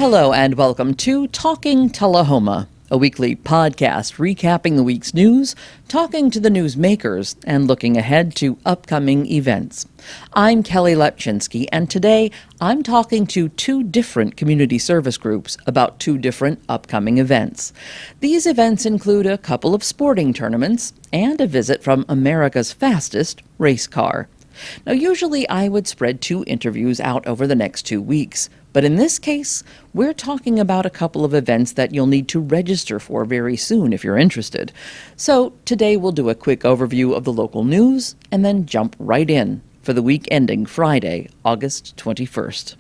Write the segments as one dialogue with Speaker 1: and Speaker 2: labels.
Speaker 1: Hello and welcome to Talking Tullahoma, a weekly podcast recapping the week's news, talking to the newsmakers, and looking ahead to upcoming events. I'm Kelly Lepchinsky, and today I'm talking to two different community service groups about two different upcoming events. These events include a couple of sporting tournaments and a visit from America's fastest race car. Now, usually I would spread two interviews out over the next 2 weeks, but in this case, we're talking about a couple of events that you'll need to register for very soon if you're interested. So today we'll do a quick overview of the local news and then jump right in for the week ending Friday, August 21st.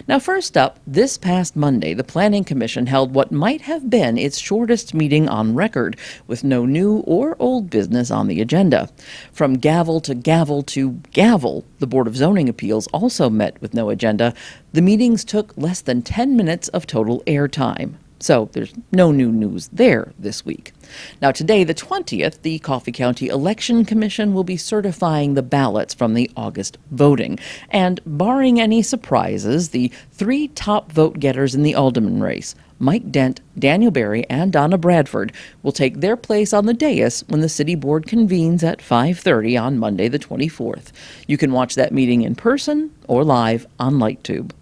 Speaker 1: Now, first up, this past Monday, the Planning Commission held what might have been its shortest meeting on record, with no new or old business on the agenda. From gavel to gavel to gavel, the Board of Zoning Appeals also met with no agenda. The meetings took less than 10 minutes of total airtime. So there's no new news there this week. Now today, the 20th, the Coffee County Election Commission will be certifying the ballots from the August voting. And barring any surprises, the three top vote getters in the alderman race, Mike Dent, Daniel Berry, and Donna Bradford, will take their place on the dais when the city board convenes at 5:30 on Monday the 24th. You can watch that meeting in person or live on LightTube.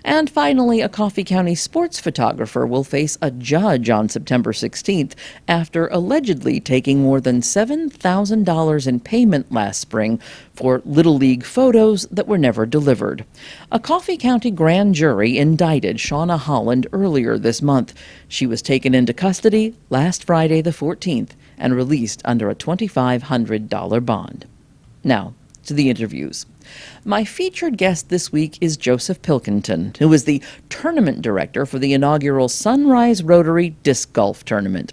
Speaker 1: And finally, a Coffee County sports photographer will face a judge on September 16th after allegedly taking more than $7,000 in payment last spring for Little League photos that were never delivered. A Coffee County grand jury indicted Shauna Holland earlier this month. She was taken into custody last Friday the 14th and released under a $2,500 bond. Now, to the interviews. My featured guest this week is Joseph Pilkington, who is the tournament director for the inaugural Sunrise Rotary Disc Golf Tournament.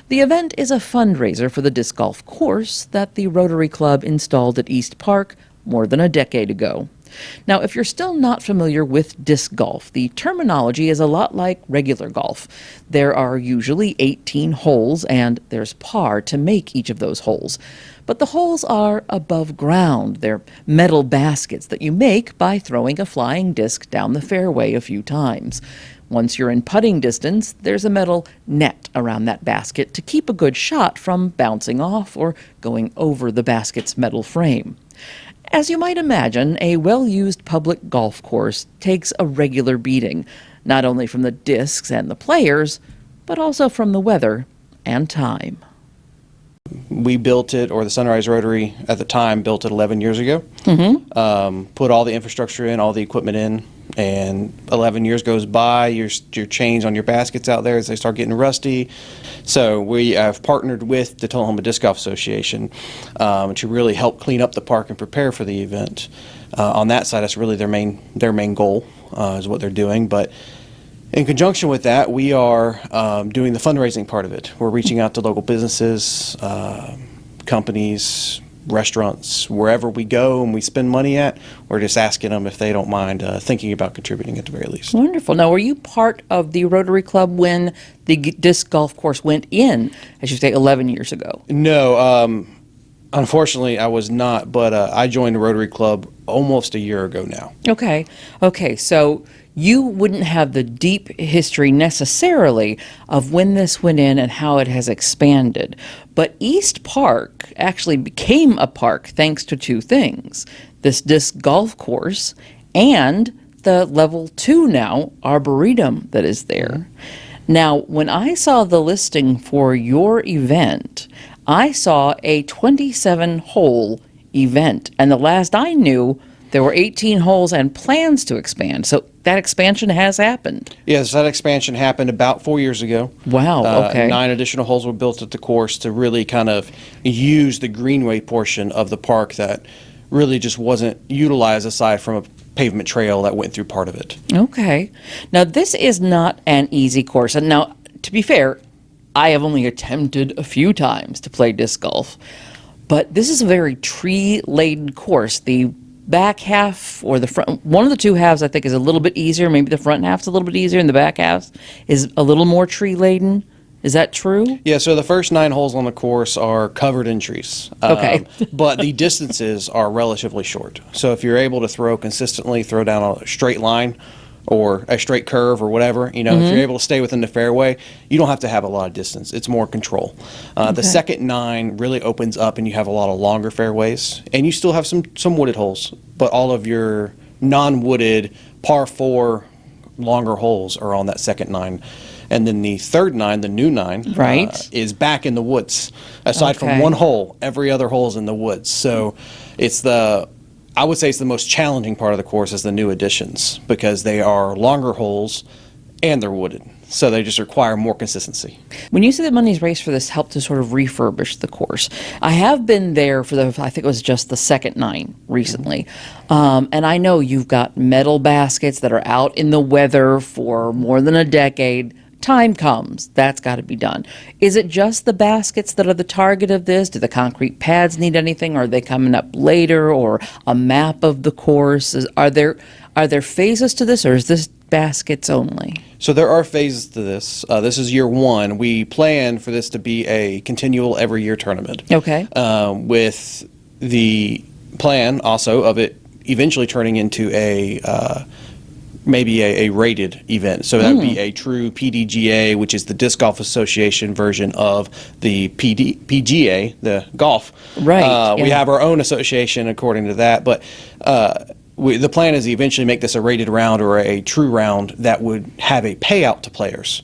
Speaker 1: The event is a fundraiser for the disc golf course that the Rotary Club installed at East Park more than a decade ago. Now, if you're still not familiar with disc golf, the terminology is a lot like regular golf. There are usually 18 holes, and there's par to make each of those holes. But the holes are above ground. They're metal baskets that you make by throwing a flying disc down the fairway a few times. Once you're in putting distance, there's a metal net around that basket to keep a good shot from bouncing off or going over the basket's metal frame. As you might imagine, a well-used public golf course takes a regular beating, not only from the discs and the players, but also from the weather and time.
Speaker 2: We built it, or the Sunrise Rotary at the time built it 11 years ago. Put all the infrastructure in, all the equipment in, and 11 years goes by, your chains on your baskets out there as they start getting rusty. So we have partnered with the Tullahoma Disc Golf Association to really help clean up the park and prepare for the event. On that side, that's really their main goal, is what they're doing. But in conjunction with that, we are doing the fundraising part of it. We're reaching out to local businesses, companies, restaurants, wherever we go and we spend money at, we're just asking them if they don't mind thinking about contributing at the very least.
Speaker 1: Wonderful. Now, were you part of the Rotary Club when the disc golf course went in, as you say, 11 years ago?
Speaker 2: No, unfortunately, I was not, but I joined the Rotary Club almost a year ago now.
Speaker 1: Okay, so you wouldn't have the deep history necessarily of when this went in and how it has expanded. But East Park actually became a park thanks to two things: this disc golf course and the level 2 now arboretum that is there. Now, when I saw the listing for your event, I saw a 27-hole event, and the last I knew, there were 18 holes and plans to expand. So that expansion has happened.
Speaker 2: Yes, that expansion happened about 4 years ago.
Speaker 1: Wow, okay.
Speaker 2: 9 additional holes were built at the course to really kind of use the greenway portion of the park that really just wasn't utilized aside from a pavement trail that went through part of it.
Speaker 1: Okay. Now, this is not an easy course. And now, to be fair, I have only attempted a few times to play disc golf. But this is a very tree-laden course. The back half or the front, one of the two halves I think is a little bit easier. Maybe the front half's a little bit easier and the back half is a little more tree-laden. Is that true?
Speaker 2: Yeah, so the first 9 holes on the course are covered in trees.
Speaker 1: Okay.
Speaker 2: But the distances are relatively short. So if you're able to throw consistently, throw down a straight line, or a straight curve or whatever, if you're able to stay within the fairway, you don't have to have a lot of distance. It's more control. The second 9 really opens up and you have a lot of longer fairways, and you still have some wooded holes, but all of your non-wooded par 4 longer holes are on that second 9. And then the third 9, the new 9,
Speaker 1: right,
Speaker 2: is back in the woods. Aside from one hole, every other hole is in the woods. So I would say it's the most challenging part of the course is the new additions, because they are longer holes and they're wooded. So they just require more consistency.
Speaker 1: When you say the money's raised for this help to sort of refurbish the course, I have been there for I think it was just the second 9 recently. And I know you've got metal baskets that are out in the weather for more than a decade. Time comes, that's got to be done. Is it just the baskets that are the target of this? Do the concrete pads need anything? Are they coming up later, or a map of the course? Are there phases to this, or is this baskets only?
Speaker 2: So there are phases to this. This is year 1. We plan for this to be a continual every year tournament.
Speaker 1: Okay.
Speaker 2: With the plan also of it eventually turning into maybe a rated event. So that would be a true PDGA, which is the Disc Golf Association version of the PGA, the golf.
Speaker 1: Right.
Speaker 2: We have our own association according to that, but the plan is to eventually make this a rated round or a true round that would have a payout to players.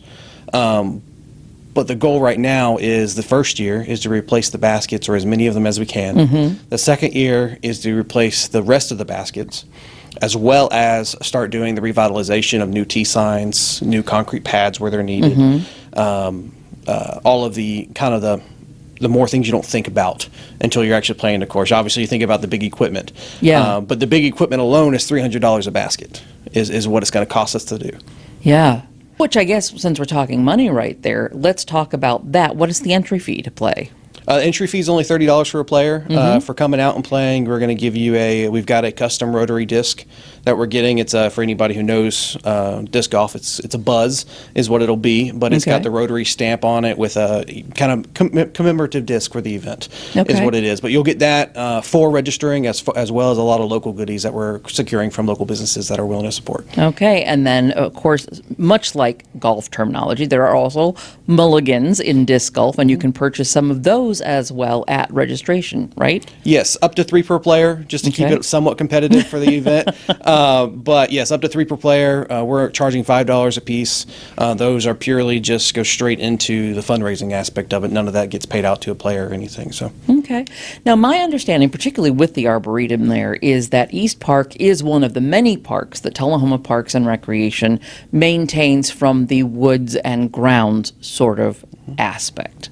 Speaker 2: But the goal right now is the first year is to replace the baskets, or as many of them as we can. The second year is to replace the rest of the baskets, as well as start doing the revitalization of new tee signs, new concrete pads where they're needed. All of the kind of the more things you don't think about until you're actually playing the course. Obviously, you think about the big equipment.
Speaker 1: Yeah.
Speaker 2: But the big equipment alone is $300 a basket is what it's going to cost us to do.
Speaker 1: Yeah. Which I guess, since we're talking money right there, let's talk about that. What is the entry fee to play?
Speaker 2: Entry fee is only $30 for a player. For coming out and playing, we're going to give you we've got a custom rotary disc that we're getting. It's for anybody who knows disc golf. It's a Buzz is what it'll be, but it's got the rotary stamp on it with a kind of commemorative disc for the event is what it is. But you'll get that for registering, as well as a lot of local goodies that we're securing from local businesses that are willing to support.
Speaker 1: Okay, and then of course, much like golf terminology, there are also mulligans in disc golf, and you can purchase some of those as well at registration, right?
Speaker 2: Yes, up to 3 per player, just to keep it somewhat competitive for the event. But yes, up to 3 per player. We're charging $5 a piece. Those are purely just go straight into the fundraising aspect of it. None of that gets paid out to a player or anything. So
Speaker 1: okay. Now, my understanding, particularly with the Arboretum there, is that East Park is one of the many parks that Tullahoma Parks and Recreation maintains from the woods and grounds sort of aspect.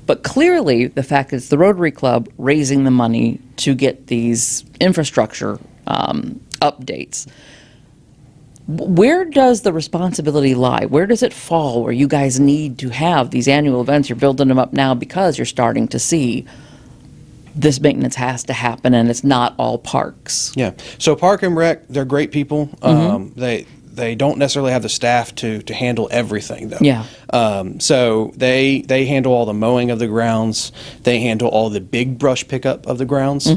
Speaker 1: But clearly, the fact that it's the Rotary Club raising the money to get these infrastructure updates, where does the responsibility lie? Where does it fall where you guys need to have these annual events? You're building them up now because you're starting to see this maintenance has to happen, and it's not all parks.
Speaker 2: Yeah. So Park and Rec, they're great people. They don't necessarily have the staff to handle everything, though.
Speaker 1: Yeah.
Speaker 2: So they handle all the mowing of the grounds. They handle all the big brush pickup of the grounds.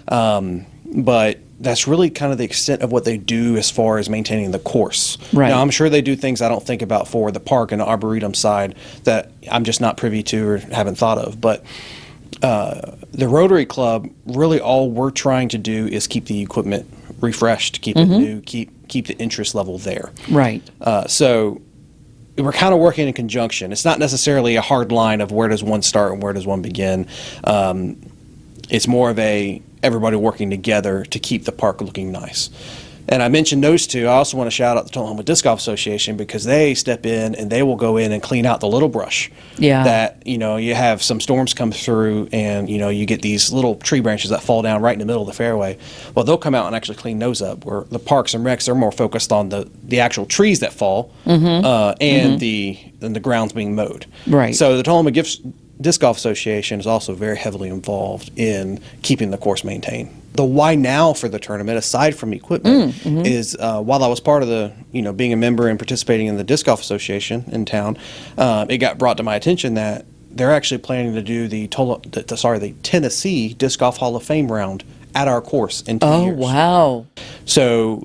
Speaker 2: But that's really kind of the extent of what they do as far as maintaining the course.
Speaker 1: Right.
Speaker 2: Now, I'm sure they do things I don't think about for the park and the Arboretum side that I'm just not privy to or haven't thought of. But the Rotary Club, really all we're trying to do is keep the equipment refreshed, keep it new, keep the interest level there.
Speaker 1: Right.
Speaker 2: So we're kind of working in conjunction. It's not necessarily a hard line of where does one start and where does one begin. It's more of everybody working together to keep the park looking nice. And I mentioned those two. I also want to shout out the Tullahoma Disc Golf Association, because they step in and they will go in and clean out the little brush.
Speaker 1: Yeah.
Speaker 2: That, you have some storms come through and, you get these little tree branches that fall down right in the middle of the fairway. Well, they'll come out and actually clean those up, where the parks and recs, they're more focused on the actual trees that fall and the grounds being mowed.
Speaker 1: Right.
Speaker 2: So the Tullahoma Disc Golf Association is also very heavily involved in keeping the course maintained. The why now for the tournament, aside from equipment, is while I was part of the, being a member and participating in the Disc Golf Association in town, it got brought to my attention that they're actually planning to do the Tennessee Disc Golf Hall of Fame round at our course in 2
Speaker 1: Oh,
Speaker 2: years.
Speaker 1: wow.
Speaker 2: So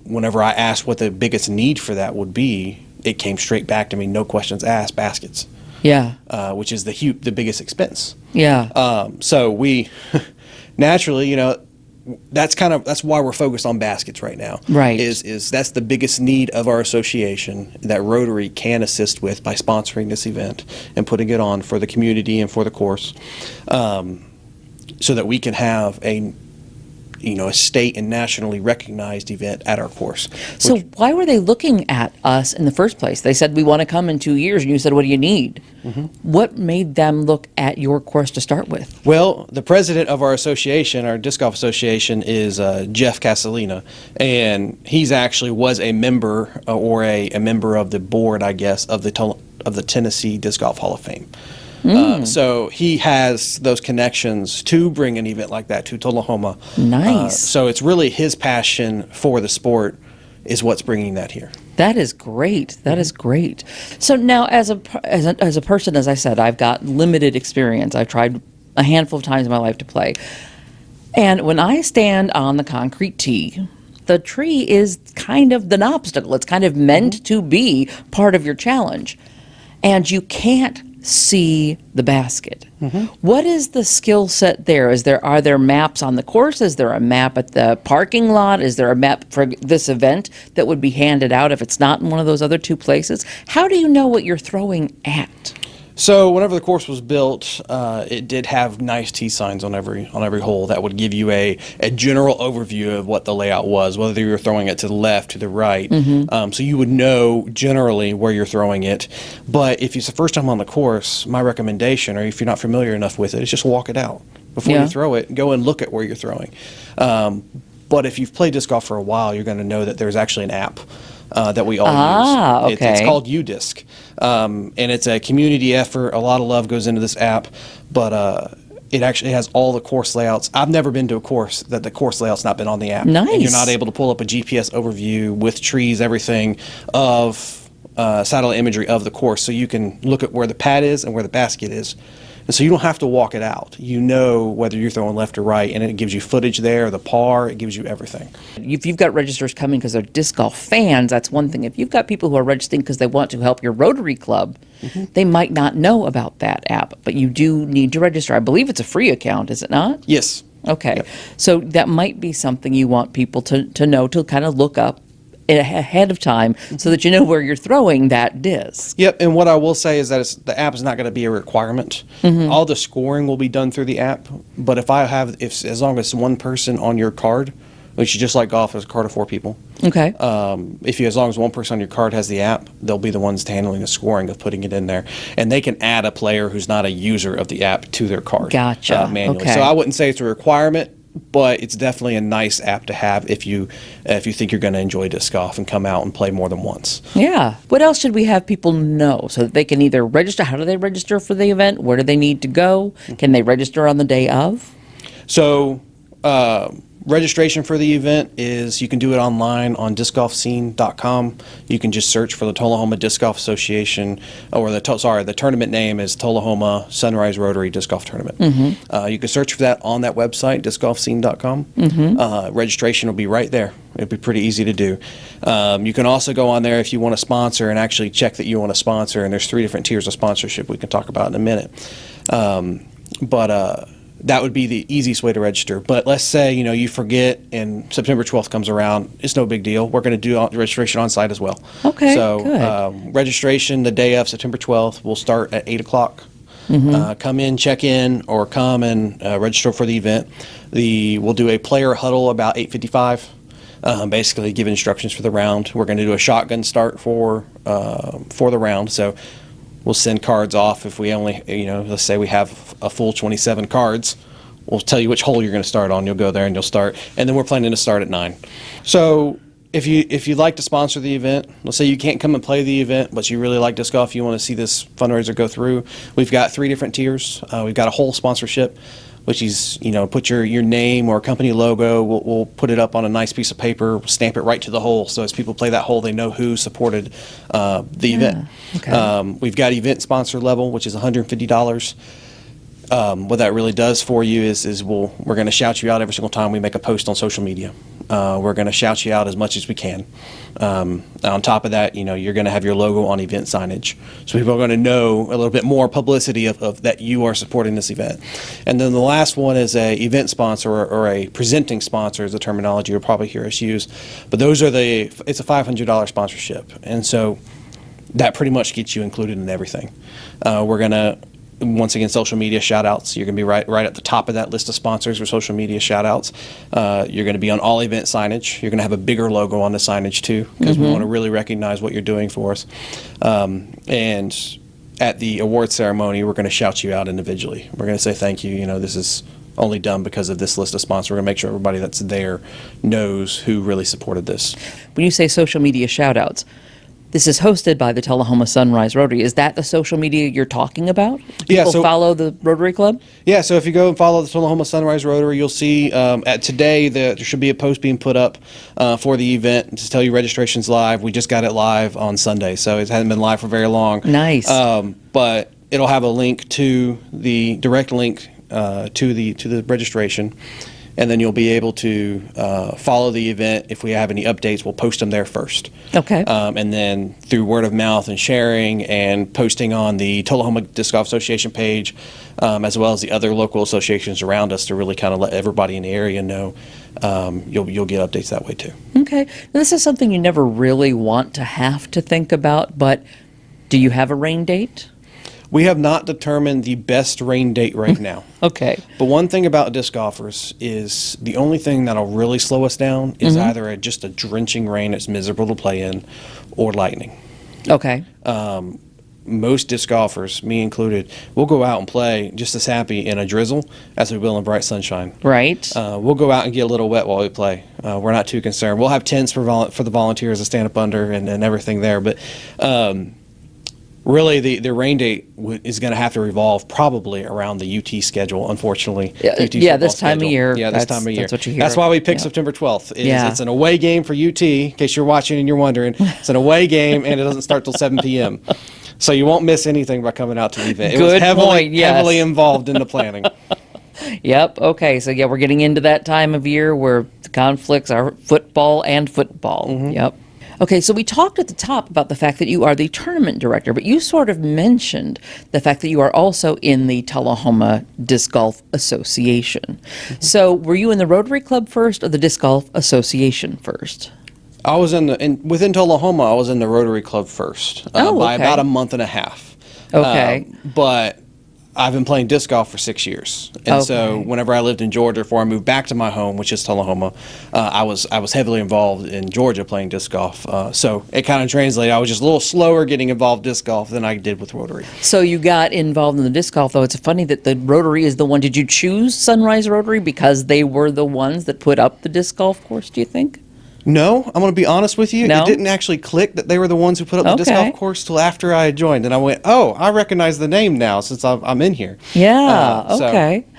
Speaker 2: whenever I asked what the biggest need for that would be, it came straight back to me, no questions asked, baskets,
Speaker 1: Yeah.
Speaker 2: which is the biggest expense.
Speaker 1: Yeah.
Speaker 2: So we naturally, that's why we're focused on baskets right now.
Speaker 1: Right.
Speaker 2: Is that's the biggest need of our association that Rotary can assist with by sponsoring this event and putting it on for the community and for the course, so that we can have a state and nationally recognized event at our course.
Speaker 1: So why were they looking at us in the first place? They said, we want to come in 2 years, and you said, what do you need? What made them look at your course to start with?
Speaker 2: Well, the president of our association, our disc golf association, is Jeff Casalina, and he's actually was a member or a member of the board, I guess, of the Tennessee Disc Golf Hall of Fame. So he has those connections to bring an event like that to Tullahoma.
Speaker 1: Nice.
Speaker 2: So it's really his passion for the sport is what's bringing that here.
Speaker 1: That is great. That is great. So now, as a person, as I said, I've got limited experience. I've tried a handful of times in my life to play. And when I stand on the concrete tee, the tree is kind of an obstacle. It's kind of meant to be part of your challenge. And you can't see the basket. What is the skill set there? Are there maps on the course? Is there a map at the parking lot? Is there a map for this event that would be handed out if it's not in one of those other two places? How do you know what you're throwing at?
Speaker 2: So whenever the course was built, it did have nice T signs on every hole that would give you a general overview of what the layout was, whether you were throwing it to the left, to the right. So you would know generally where you're throwing it. But if it's the first time on the course, my recommendation, or if you're not familiar enough with it, is just walk it out. Before you throw it, go and look at where you're throwing. But if you've played disc golf for a while, you're going to know that there's actually an app that we all use. It's called UDisc. And it's a community effort. A lot of love goes into this app, but it actually has all the course layouts. I've never been to a course that the course layout's not been on the app.
Speaker 1: Nice.
Speaker 2: And you're not able to pull up a GPS overview with trees, everything of satellite imagery of the course, so you can look at where the pad is and where the basket is. And so you don't have to walk it out. You know whether you're throwing left or right, and it gives you footage there, the par, it gives you everything.
Speaker 1: If you've got registrars coming because they're disc golf fans, that's one thing. If you've got people who are registering because they want to help your Rotary Club, they might not know about that app, but you do need to register. I believe it's a free account, is it not?
Speaker 2: Yes.
Speaker 1: Okay.
Speaker 2: Yep.
Speaker 1: So that might be something you want people to know, to kind of look up ahead of time so that you know where you're throwing that disc.
Speaker 2: Yep, and what I will say is that the app is not going to be a requirement. All the scoring will be done through the app, but if as long as one person on your card, which is just like golf, is a card of 4 people.
Speaker 1: Okay.
Speaker 2: As long as one person on your card has the app, they'll be the ones handling the scoring of putting it in there, and they can add a player who's not a user of the app to their card.
Speaker 1: Gotcha.
Speaker 2: Manually.
Speaker 1: Okay.
Speaker 2: So I wouldn't say it's a requirement, but it's definitely a nice app to have if you think you're going to enjoy disc golf and come out and play more than once.
Speaker 1: Yeah. What else should we have people know so that they can either register? How do they register for the event? Where do they need to go? Can they register on the day of?
Speaker 2: So registration for the event is, you can do it online on discgolfscene.com. You can just search for the Tullahoma Disc Golf Association, or the tournament name is Tullahoma Sunrise Rotary Disc Golf Tournament. You can search for that on that website, discgolfscene.com. Registration will be right there. It'll be pretty easy to do. You can also go on there if you want to sponsor and actually check that you want to sponsor, and there's 3 different tiers of sponsorship we can talk about in a minute. That would be the easiest way to register. But let's say, you forget and September 12th comes around. It's no big deal. We're going to do registration on site as well.
Speaker 1: Okay,
Speaker 2: so,
Speaker 1: good.
Speaker 2: Registration the day of September 12th will start at 8 o'clock. Come in, check in, or come and register for the event. We'll do a player huddle about 8:55. Basically give instructions for the round. We're going to do a shotgun start for the round. So we'll send cards off. If we only, let's say we have a full 27 cards, we'll tell you which hole you're going to start on. You'll go there and you'll start. And then we're planning to start at 9. So if you'd like to sponsor the event, let's say you can't come and play the event, but you really like disc golf, you want to see this fundraiser go through, we've got 3 different tiers. We've got a hole sponsorship, which is, put your name or company logo. We'll put it up on a nice piece of paper, stamp it right to the hole, so as people play that hole, they know who supported the event.
Speaker 1: Okay.
Speaker 2: We've got event sponsor level, which is $150. What that really does for you is we're going to shout you out every single time we make a post on social media. We're going to shout you out as much as we can. On top of that, you're going to have your logo on event signage, so people are going to know a little bit more publicity of that you are supporting this event. And then the last one is a event sponsor or a presenting sponsor is the terminology you'll probably hear us use. But it's a $500 sponsorship, and so that pretty much gets you included in everything. We're going to, once again, social media shout outs. You're going to be right at the top of that list of sponsors for social media shout outs. You're going to be on all event signage. You're going to have a bigger logo on the signage too, because we want to really recognize what you're doing for us. And at the award ceremony, we're going to shout you out individually. We're going to say thank you. This is only done because of this list of sponsors. We're going to make sure everybody that's there knows who really supported this.
Speaker 1: When you say social media shout outs, this is hosted by the Tullahoma Sunrise Rotary. Is that the social media you're talking about? People follow the Rotary Club?
Speaker 2: Yeah, so if you go and follow the Tullahoma Sunrise Rotary, you'll see at today there should be a post being put up for the event to tell you registration's live. We just got it live on Sunday, so it hasn't been live for very long.
Speaker 1: Nice.
Speaker 2: But it'll have a link to the direct link to the registration. And then you'll be able to follow the event. If we have any updates, we'll post them there first.
Speaker 1: Okay.
Speaker 2: And then through word of mouth and sharing and posting on the Tullahoma Disc Golf Association page, as well as the other local associations around us to really kind of let everybody in the area know, you'll get updates that way too.
Speaker 1: Okay. Now, this is something you never really want to have to think about, but do you have a rain date?
Speaker 2: We have not determined the best rain date right now.
Speaker 1: Okay.
Speaker 2: But one thing about disc golfers is the only thing that'll really slow us down is either just a drenching rain that's miserable to play in or lightning.
Speaker 1: Okay.
Speaker 2: Most disc golfers, me included, will go out and play just as happy in a drizzle as we will in bright sunshine.
Speaker 1: Right.
Speaker 2: We'll go out and get a little wet while we play. We're not too concerned. We'll have tents for the volunteers to stand up under and everything there. But really, the rain date is going to have to revolve probably around the UT schedule, unfortunately.
Speaker 1: Yeah, this time of year.
Speaker 2: Yeah, this time of year.
Speaker 1: That's what you hear.
Speaker 2: That's why we picked September 12th. It's an away game for UT, in case you're watching and you're wondering. It's an away game, and it doesn't start till 7 p.m. So you won't miss anything by coming out to the event. It was heavily involved in the planning.
Speaker 1: Yep. Okay. So, yeah, we're getting into that time of year where the conflicts are football. Yep. Okay, so we talked at the top about the fact that you are the tournament director, but you sort of mentioned the fact that you are also in the Tullahoma Disc Golf Association. So were you in the Rotary Club first or the Disc Golf Association first?
Speaker 2: I was within Tullahoma, I was in the Rotary Club first by about a month and a half.
Speaker 1: Okay.
Speaker 2: But I've been playing disc golf for 6 years, and so whenever I lived in Georgia, before I moved back to my home, which is Tullahoma, I was heavily involved in Georgia playing disc golf. So it kind of translated. I was just a little slower getting involved in disc golf than I did with Rotary.
Speaker 1: So you got involved in the disc golf, though. It's funny that the Rotary is the one. Did you choose Sunrise Rotary because they were the ones that put up the disc golf course, do you think?
Speaker 2: No, I'm going to be honest with you.
Speaker 1: No?
Speaker 2: It didn't actually click that they were the ones who put up the disc golf course till after I had joined. And I went, oh, I recognize the name now since I'm in here.
Speaker 1: Yeah, okay.
Speaker 2: So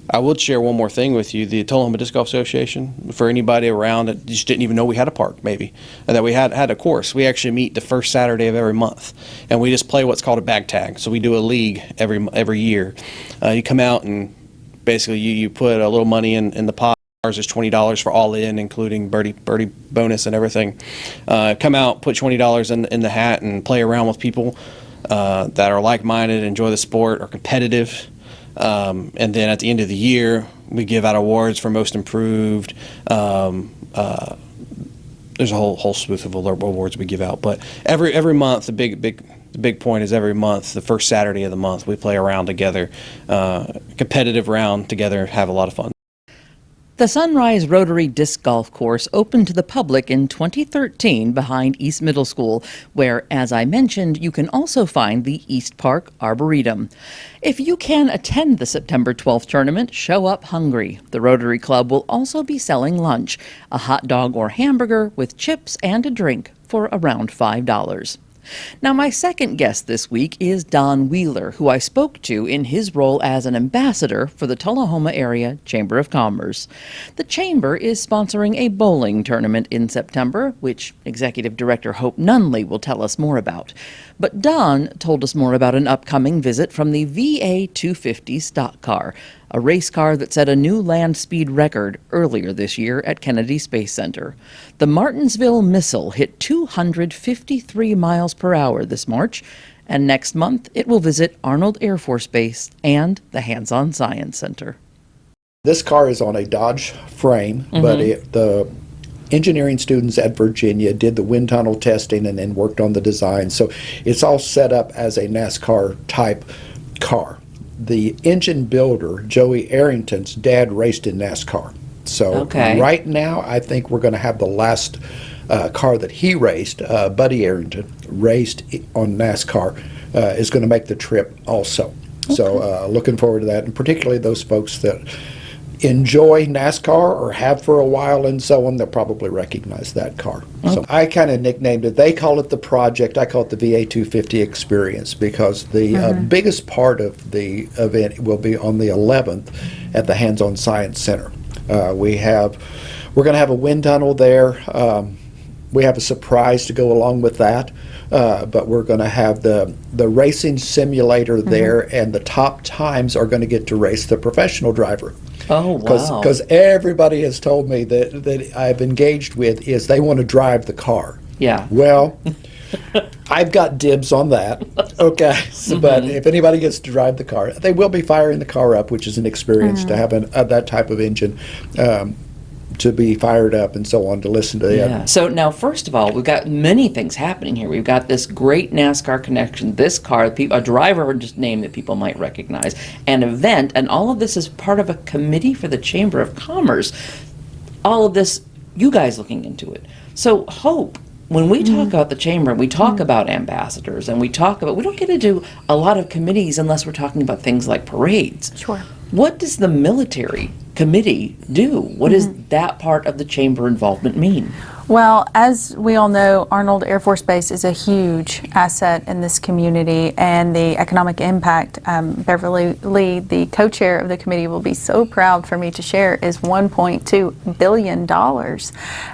Speaker 2: I would share one more thing with you. The Tullahoma Disc Golf Association, for anybody around that just didn't even know we had a park, maybe, and that we had a course. We actually meet the first Saturday of every month, and we just play what's called a bag tag. So we do a league every year. You come out and basically you put a little money in the pot. Ours is $20 for all in, including birdie bonus and everything. Come out, put $20 in the hat, and play around with people that are like-minded, enjoy the sport, are competitive. And then at the end of the year, we give out awards for most improved. There's a whole slew of awards we give out, but every month, the big point is every month, the first Saturday of the month, we play around together, competitive round together, have a lot of fun.
Speaker 1: The Sunrise Rotary Disc Golf Course opened to the public in 2013 behind East Middle School, where, as I mentioned, you can also find the East Park Arboretum. If you can attend the September 12th tournament, show up hungry. The Rotary Club will also be selling lunch, a hot dog or hamburger with chips and a drink for around $5. Now, my second guest this week is Don Wheeler, who I spoke to in his role as an ambassador for the Tullahoma Area Chamber of Commerce. The Chamber is sponsoring a bowling tournament in September, which Executive Director Hope Nunley will tell us more about. But Don told us more about an upcoming visit from the VA 250 stock car, a race car that set a new land speed record earlier this year at Kennedy Space Center. The Martinsville missile hit 253 miles per hour this March, and next month it will visit Arnold Air Force Base and the Hands-On Science Center.
Speaker 3: This car is on a Dodge frame, but the engineering students at Virginia did the wind tunnel testing and then worked on the design. So it's all set up as a NASCAR type car. The engine builder, Joey Arrington's dad, raced in NASCAR. So right now, I think we're going to have the last car that he raced, Buddy Arrington, raced on NASCAR, is going to make the trip also. So looking forward to that, and particularly those folks that enjoy NASCAR or have for a while and so on, they'll probably recognize that car. So I kind of nicknamed it, they call it the project, I call it the VA 250 experience, because the biggest part of the event will be on the 11th at the Hands-On Science Center. We're going to have a wind tunnel there. We have a surprise to go along with that, but we're going to have the racing simulator there, and the top times are going to get to race the professional driver.
Speaker 1: Oh, wow.
Speaker 3: Because everybody has told me that I've engaged with is they want to drive the car.
Speaker 1: Yeah.
Speaker 3: Well, I've got dibs on that. Okay. So, but if anybody gets to drive the car, they will be firing the car up, which is an experience to have that type of engine to be fired up and so on, to listen to it.
Speaker 1: So now, first of all, we've got many things happening here. We've got this great NASCAR connection, this car, a driver just name that people might recognize, an event, and all of this is part of a committee for the Chamber of Commerce. All of this, you guys looking into it. So Hope, when we talk about the Chamber, we talk about ambassadors, and we don't get into a lot of committees unless we're talking about things like parades.
Speaker 4: Sure.
Speaker 1: What does the military committee do? What does that part of the Chamber involvement mean?
Speaker 4: Well, as we all know, Arnold Air Force Base is a huge asset in this community, and the economic impact, Beverly Lee, the co-chair of the committee, will be so proud for me to share, is $1.2 billion.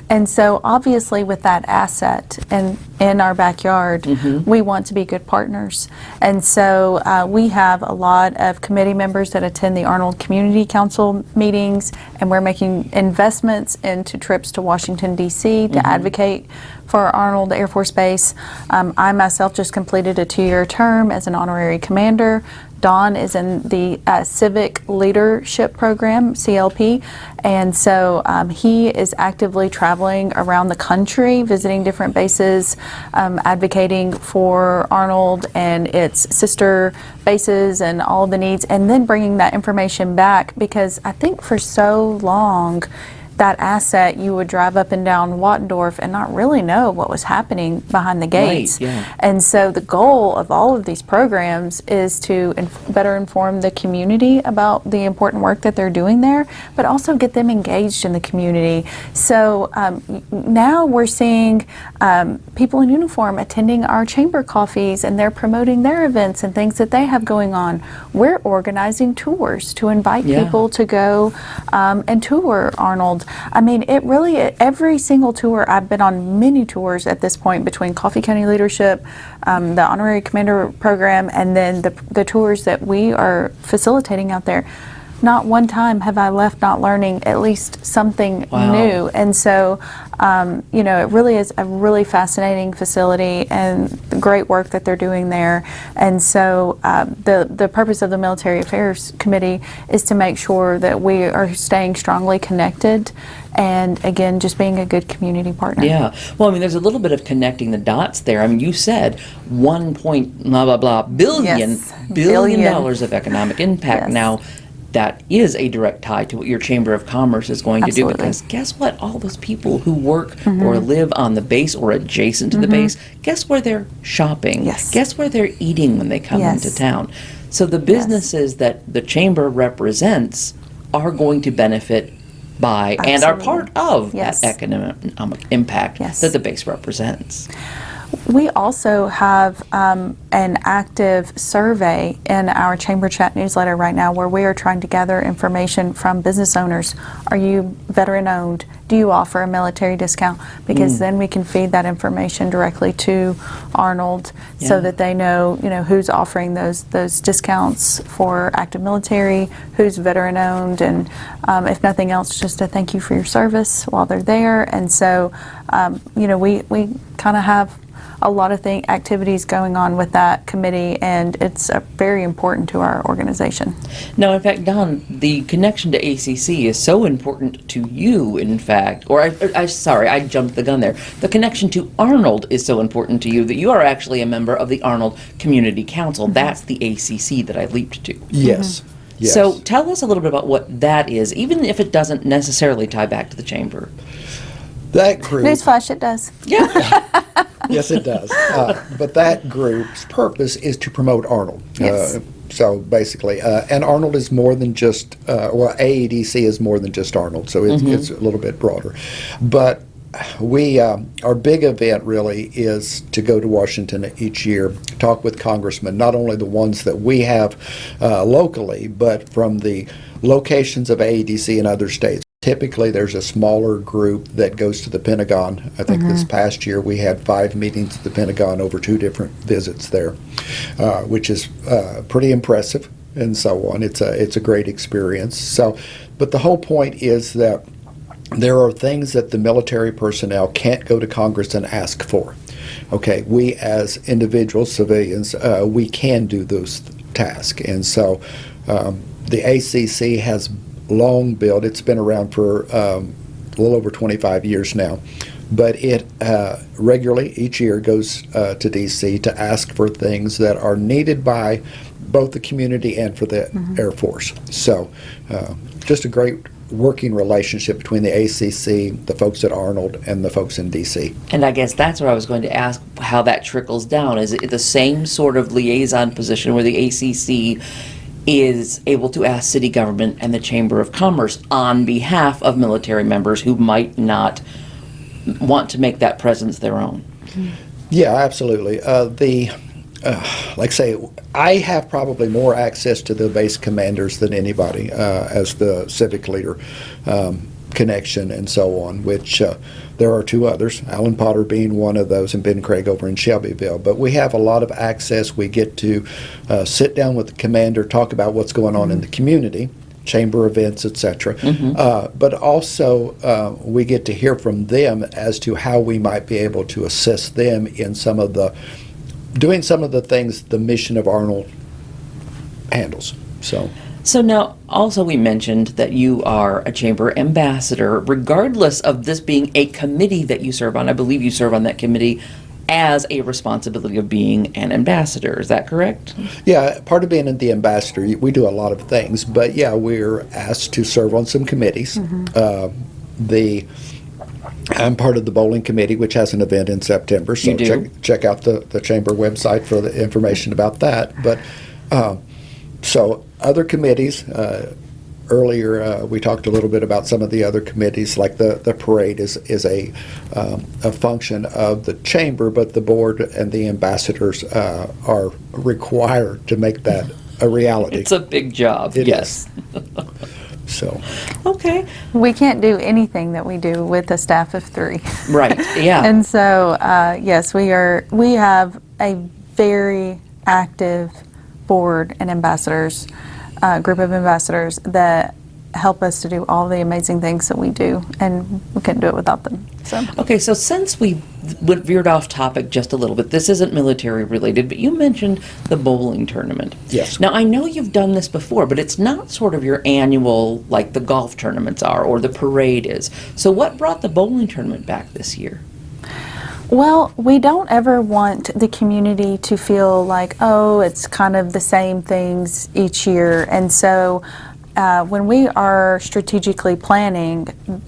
Speaker 4: And so obviously with that asset in our backyard, we want to be good partners. And so we have a lot of committee members that attend the Arnold Community Council meetings, and we're making investments into trips to Washington, D.C. to advocate for Arnold Air Force Base. I myself just completed a 2-year term as an honorary commander. Don is in the Civic Leadership Program, CLP, and so he is actively traveling around the country, visiting different bases, advocating for Arnold and its sister bases and all of the needs, and then bringing that information back, because I think for so long, that asset, you would drive up and down Wattendorf and not really know what was happening behind the gates.
Speaker 1: Right, yeah.
Speaker 4: And so the goal of all of these programs is to better inform the community about the important work that they're doing there, but also get them engaged in the community. So now we're seeing people in uniform attending our chamber coffees, and they're promoting their events and things that they have going on. We're organizing tours to invite people to go and tour Arnold. I mean, it really, every single tour, I've been on many tours at this point between Coffee County Leadership, the Honorary Commander Program, and then the tours that we are facilitating out there. Not one time have I left not learning at least something new. And so, you know, it really is a really fascinating facility and great work that they're doing there. And so the purpose of the Military Affairs Committee is to make sure that we are staying strongly connected, and again, just being a good community partner.
Speaker 1: Yeah. Well, I mean, there's a little bit of connecting the dots there. I mean, you said $1 billion of economic impact.
Speaker 4: Yes.
Speaker 1: Now, that is a direct tie to what your Chamber of Commerce is going to do, because guess what? All those people who work or live on the base or adjacent to the base, guess where they're shopping?
Speaker 4: Yes.
Speaker 1: Guess where they're eating when they come into town? So the businesses that the Chamber represents are going to benefit by and are part of that economic impact that the base represents.
Speaker 4: We also have an active survey in our Chamber Chat newsletter right now where we are trying to gather information from business owners. Are you veteran owned? Do you offer a military discount? Because then we can feed that information directly to Arnold so that they know, who's offering those discounts for active military, who's veteran owned, and if nothing else, just a thank you for your service while they're there. And so, we kind of have a lot of activities going on with that committee, and it's very important to our organization.
Speaker 1: Now, in fact, Don, the connection to ACC is so important to you, in fact, or I jumped the gun there. The connection to Arnold is so important to you that you are actually a member of the Arnold Community Council. That's the ACC that I leaped to.
Speaker 3: Yes. Yes.
Speaker 1: So tell us a little bit about what that is, even if it doesn't necessarily tie back to the chamber.
Speaker 3: That group.
Speaker 4: Newsflash, it does.
Speaker 1: Yeah.
Speaker 3: Yes, it does. But that group's purpose is to promote Arnold.
Speaker 4: Yes.
Speaker 3: So basically, and Arnold is more than just, AEDC is more than just Arnold, so it's a little bit broader. But our big event really is to go to Washington each year, talk with congressmen, not only the ones that we have locally, but from the locations of AEDC in other states. Typically, there's a smaller group that goes to the Pentagon. I think this past year we had 5 meetings at the Pentagon over 2 different visits there, which is pretty impressive and so on. It's a great experience. So, but the whole point is that there are things that the military personnel can't go to Congress and ask for. Okay, we as individual civilians, we can do those tasks. And so the ACC has long built. It's been around for a little over 25 years now, but it regularly each year goes to D.C. to ask for things that are needed by both the community and for the Air Force. So just a great working relationship between the ACC, the folks at Arnold, and the folks in D.C.
Speaker 1: And I guess that's what I was going to ask, how that trickles down. Is it the same sort of liaison position where the ACC is able to ask city government and the Chamber of Commerce on behalf of military members who might not want to make that presence their own?
Speaker 3: Yeah, absolutely. Like I say, I have probably more access to the base commanders than anybody as the civic leader connection and so on, which there are 2 others, Alan Potter being one of those and Ben Craig over in Shelbyville. But we have a lot of access. We get to sit down with the commander, talk about what's going on in the community, chamber events, etc. But also we get to hear from them as to how we might be able to assist them in doing some of the things the mission of Arnold handles.
Speaker 1: So now, also we mentioned that you are a chamber ambassador, regardless of this being a committee that you serve on. I believe you serve on that committee as a responsibility of being an ambassador. Is that correct?
Speaker 3: Yeah, part of being the ambassador, we do a lot of things, but yeah, we're asked to serve on some committees. I'm part of the bowling committee, which has an event in September, so check out the chamber website for the information about that. But so other committees, earlier we talked a little bit about some of the other committees, like the parade is a function of the chamber, but the board and the ambassadors are required to make that a reality.
Speaker 1: It's a big job, yes.
Speaker 3: So.
Speaker 1: Okay.
Speaker 4: We can't do anything that we do with a staff of 3.
Speaker 1: Right, yeah.
Speaker 4: And so, yes, we have a very active board and ambassadors, group of ambassadors that help us to do all the amazing things that we do, and we couldn't do it without them. So.
Speaker 1: Okay, so since we veered off topic just a little bit, this isn't military related, but you mentioned the bowling tournament.
Speaker 3: Yes.
Speaker 1: Now, I know you've done this before, but it's not sort of your annual, like the golf tournaments are, or the parade is. So what brought the bowling tournament back this year?
Speaker 4: Well, we don't ever want the community to feel like, oh, it's kind of the same things each year. And so when we are strategically planning,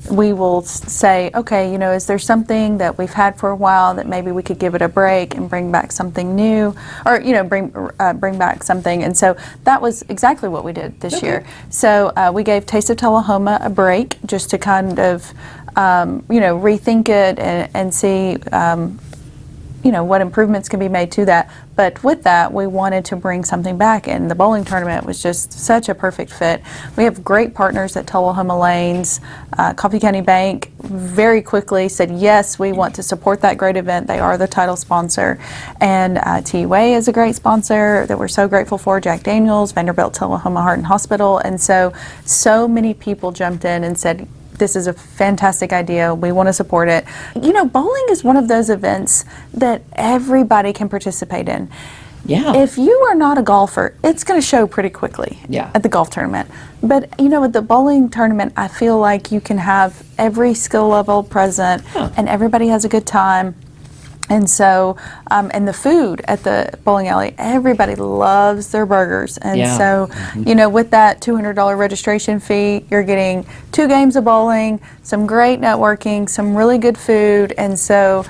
Speaker 4: we will say, okay, is there something that we've had for a while that maybe we could give it a break and bring back something new, or bring back something. And so that was exactly what we did this year. So we gave Taste of Tullahoma a break just to kind of rethink it and see what improvements can be made to that. But with that, we wanted to bring something back, and the bowling tournament was just such a perfect fit. We have great partners at Tullahoma Lanes. Coffee County Bank very quickly said, yes, we want to support that great event. They are the title sponsor. And TUA is a great sponsor that we're so grateful for. Jack Daniels, Vanderbilt Tullahoma Heart and Hospital. And so many people jumped in and said, this is a fantastic idea. We want to support it. Bowling is one of those events that everybody can participate in.
Speaker 1: Yeah.
Speaker 4: If you are not a golfer, it's going to show pretty quickly at the golf tournament. But, at the bowling tournament, I feel like you can have every skill level present and everybody has a good time. And so, and the food at the bowling alley, everybody loves their burgers. And so, with that $200 registration fee, you're getting 2 games of bowling, some great networking, some really good food. And so,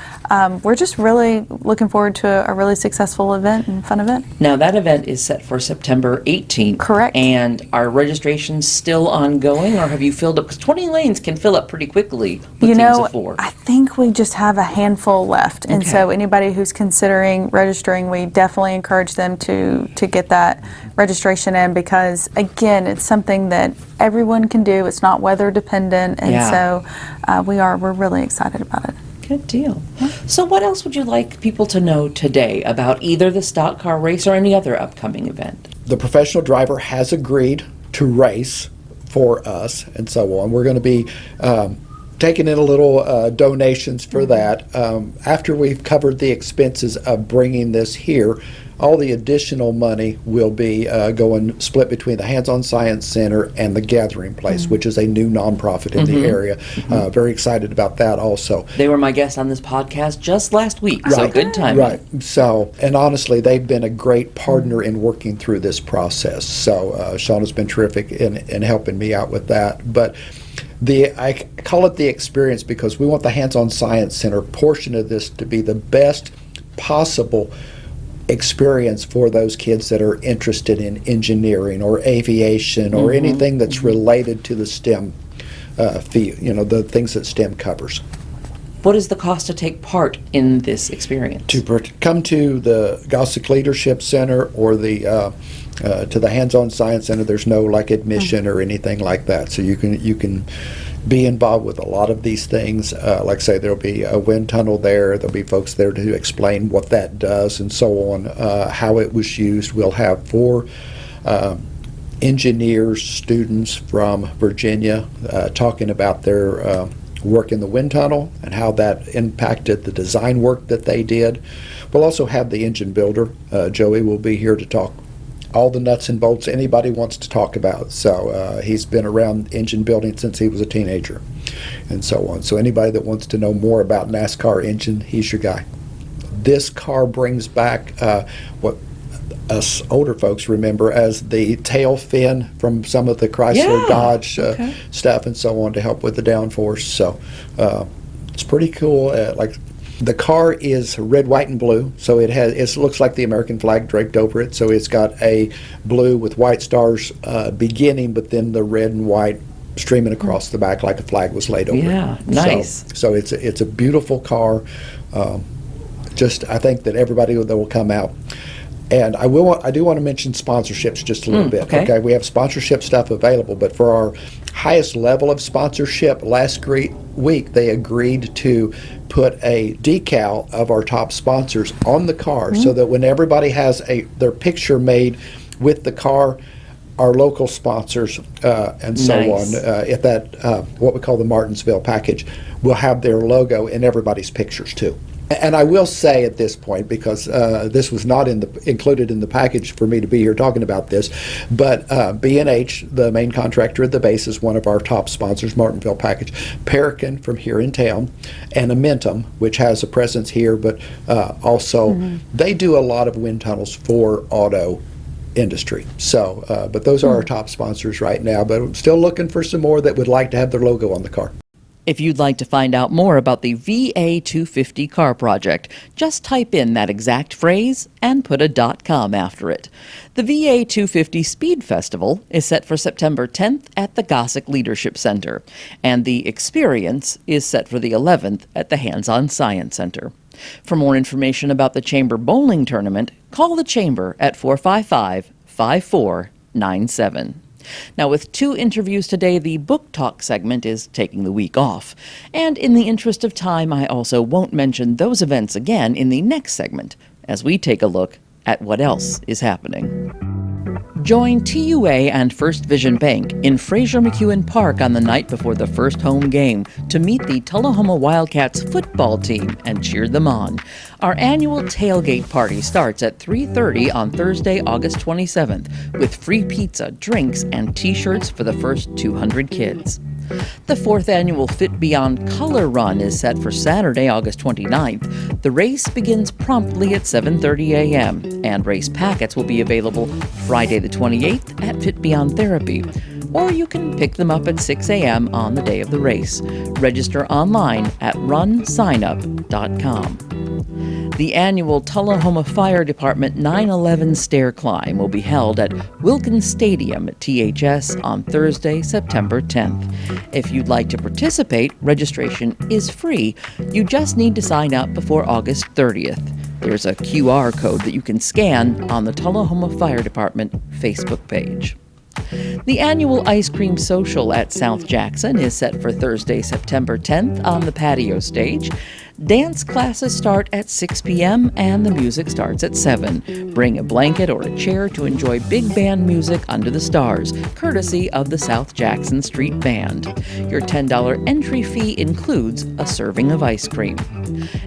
Speaker 4: we're just really looking forward to a really successful event and fun event.
Speaker 1: Now, that event is set for September 18th.
Speaker 4: Correct.
Speaker 1: And are registrations still ongoing, or have you filled up? Because 20 lanes can fill up pretty quickly with teams of 4.
Speaker 4: I think we just have a handful left. And so anybody who's considering registering, we definitely encourage them to get that registration in, because, again, it's something that everyone can do. It's not weather dependent. And so we're really excited about it.
Speaker 1: Good deal. So what else would you like people to know today about either the stock car race or any other upcoming event?
Speaker 3: The professional driver has agreed to race for us and so on. We're going to be taking in a little donations for that. After we've covered the expenses of bringing this here, all the additional money will be going split between the Hands-On Science Center and the Gathering Place, which is a new nonprofit in the area. Very excited about that also.
Speaker 1: They were my guest on this podcast just last week, so good timing.
Speaker 3: Right. So, and honestly, they've been a great partner in working through this process. So Sean has been terrific in helping me out with that. But I call it the experience because we want the Hands-On Science Center portion of this to be the best possible experience for those kids that are interested in engineering or aviation or anything that's related to the STEM field, the things that STEM covers.
Speaker 1: What is the cost to take part in this experience?
Speaker 3: To come to the Gossick Leadership Center or to the Hands-On Science Center, there's no admission or anything like that. So you can be involved with a lot of these things. Like I say, there'll be a wind tunnel there. There'll be folks there to explain what that does and so on, how it was used. We'll have 4 engineers, students from Virginia talking about their work in the wind tunnel and how that impacted the design work that they did. We'll also have the engine builder. Joey will be here to talk all the nuts and bolts anybody wants to talk about. So he's been around engine building since he was a teenager and so on. So anybody that wants to know more about NASCAR engine, he's your guy. This car brings back what us older folks remember as the tail fin from some of the Chrysler Dodge stuff and so on to help with the downforce. So it's pretty cool. The car is red, white, and blue, so it looks like the American flag draped over it. So it's got a blue with white stars beginning, but then the red and white streaming across the back like a flag was laid over it.
Speaker 1: Yeah, nice.
Speaker 3: So it's a beautiful car. I think that everybody that will come out. And I do want to mention sponsorships just a little bit. Okay, we have sponsorship stuff available, but for our highest level of sponsorship, last week they agreed to put a decal of our top sponsors on the car so that when everybody has their picture made with the car, our local sponsors and so on, at that what we call the Martinsville package, will have their logo in everybody's pictures too. And I will say at this point, because this was not included in the package for me to be here talking about this, but B&H, the main contractor at the base, is one of our top sponsors, Martinsville package. Parakin from here in town, and Amentum, which has a presence here, but also they do a lot of wind tunnels for auto industry. So, but those are our top sponsors right now, but I'm still looking for some more that would like to have their logo on the car.
Speaker 1: If you'd like to find out more about the VA250 car project, just type in that exact phrase and put a .com after it. The VA250 Speed Festival is set for September 10th at the Gossick Leadership Center, and the Experience is set for the 11th at the Hands-On Science Center. For more information about the Chamber Bowling Tournament, call the Chamber at 455-5497. Now, with 2 interviews today, the Book Talk segment is taking the week off. And in the interest of time, I also won't mention those events again in the next segment, as we take a look at what else is happening. Join TUA and First Vision Bank in Fraser McEwen Park on the night before the first home game to meet the Tullahoma Wildcats football team and cheer them on. Our annual tailgate party starts at 3:30 on Thursday, August 27th, with free pizza, drinks, and T-shirts for the first 200 kids. The 4th annual Fit Beyond Color Run is set for Saturday, August 29th. The race begins promptly at 7:30 a.m., and race packets will be available Friday the 28th at Fit Beyond Therapy, or you can pick them up at 6 a.m. on the day of the race. Register online at runsignup.com. The annual Tullahoma Fire Department 9/11 Stair Climb will be held at Wilkins Stadium at THS on Thursday, September 10th. If you'd like to participate, registration is free. You just need to sign up before August 30th. There's a QR code that you can scan on the Tullahoma Fire Department Facebook page. The annual Ice Cream Social at South Jackson is set for Thursday, September 10th on the patio stage. Dance classes start at 6 p.m. and the music starts at 7. Bring a blanket or a chair to enjoy big band music under the stars, courtesy of the South Jackson Street Band. Your $10 entry fee includes a serving of ice cream.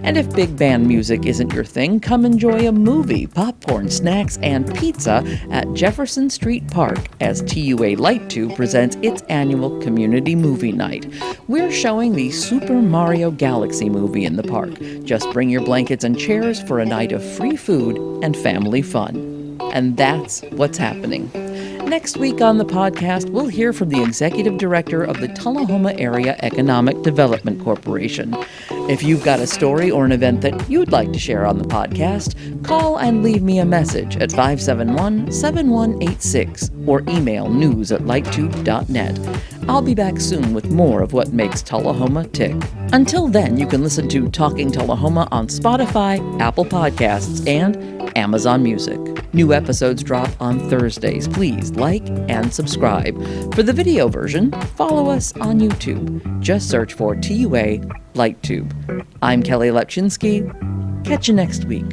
Speaker 1: And if big band music isn't your thing, come enjoy a movie, popcorn, snacks, and pizza at Jefferson Street Park as TUA Light Tube presents its annual community movie night. We're showing the Super Mario Galaxy movie in the park. Just bring your blankets and chairs for a night of free food and family fun. And that's what's happening. Next week on the podcast, we'll hear from the Executive Director of the Tullahoma Area Economic Development Corporation. If you've got a story or an event that you'd like to share on the podcast, call and leave me a message at 571-7186 or email news@lighttube.net. I'll be back soon with more of what makes Tullahoma tick. Until then, you can listen to Talking Tullahoma on Spotify, Apple Podcasts, and Amazon Music. New episodes drop on Thursdays. Please like and subscribe. For the video version, follow us on YouTube. Just search for TUA Light Tube. I'm Kelly Lepchinsky. Catch you next week.